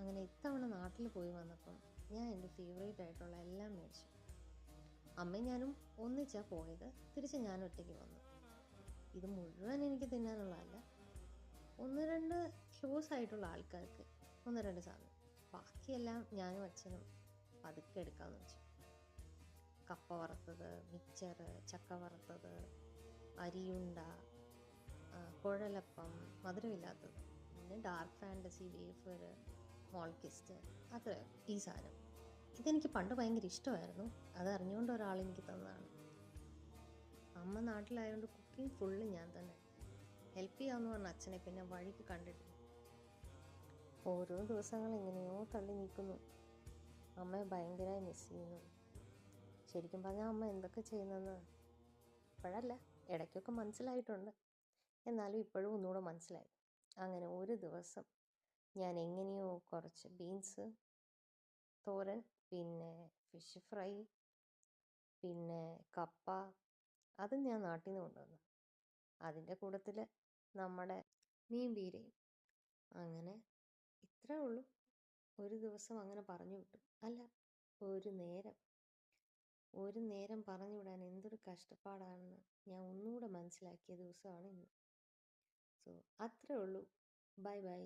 അങ്ങനെ ഇത്തവണ നാട്ടിൽ പോയി വന്നപ്പം ഞാൻ എൻ്റെ ഫേവറേറ്റ് ആയിട്ടുള്ള എല്ലാം മേടിച്ചു. അമ്മയും ഞാനും ഒന്നിച്ചാണ് പോയത്. തിരിച്ച് ഞാൻ ഒറ്റയ്ക്ക് വന്നു. ഇത് മുഴുവൻ എനിക്ക് തിന്നാനുള്ളതല്ല. 1-2 ക്ലോസ് ആയിട്ടുള്ള ആൾക്കാർക്ക് 1-2 സാധനം. ബാക്കിയെല്ലാം ഞാനും അച്ഛനും പതുക്കെ എടുക്കാമെന്ന് വെച്ചു. കപ്പ വറുത്തത്, മിച്ചർ, ചക്ക വറുത്തത്, അരിയുണ്ട, കുഴലപ്പം, മധുരമില്ലാത്തത്, പിന്നെ ഡാർക്ക് ഫാൻറ്റസി, വേഫർ, മോൾക്കിസ്റ്റ്, അത്ര ഈ സാധനം. ഇതെനിക്ക് പണ്ട് ഭയങ്കര ഇഷ്ടമായിരുന്നു. അതറിഞ്ഞുകൊണ്ട് ഒരാൾ എനിക്ക് തന്നതാണ്. അമ്മ നാട്ടിലായതുകൊണ്ട് കുക്കിംഗ് ഫുള്ള് ഞാൻ തന്നെ. ഹെൽപ്പ് ചെയ്യാമെന്ന് പറഞ്ഞ അച്ഛനെ പിന്നെ വഴിക്ക് കണ്ടിട്ടില്ല. ഓരോ ദിവസങ്ങൾ എങ്ങനെയോ തള്ളി നീക്കുന്നു. അമ്മയെ ഭയങ്കരമായി മിസ് ചെയ്യുന്നു. ശരിക്കും പറഞ്ഞാൽ അമ്മ എന്തൊക്കെ ചെയ്യുന്നതെന്ന് ഇപ്പോഴല്ല, ഇടയ്ക്കൊക്കെ മനസ്സിലായിട്ടുണ്ട്. എന്നാലും ഇപ്പോഴും ഒന്നുകൂടെ മനസ്സിലായി. അങ്ങനെ ഒരു ദിവസം ഞാൻ എങ്ങനെയോ കുറച്ച് ബീൻസ് തോരൻ, പിന്നെ ഫിഷ് ഫ്രൈ, പിന്നെ കപ്പ, അത് ഞാൻ നാട്ടിൽ നിന്ന് കൊണ്ടുവന്നു. അതിൻ്റെ കൂട്ടത്തിൽ നമ്മുടെ മീൻ പീരയും. അങ്ങനെ ഇത്രേ ഉള്ളൂ. ഒരു ദിവസം അങ്ങനെ പറഞ്ഞു വിട്ടു. അല്ല, ഒരു നേരം പറഞ്ഞു വിടാൻ എന്തൊരു കഷ്ടപ്പാടാണെന്ന് ഞാൻ ഒന്നുകൂടെ മനസ്സിലാക്കിയ ദിവസമാണ് ഇന്ന്. സോ അത്രേ ഉള്ളൂ. Bye bye.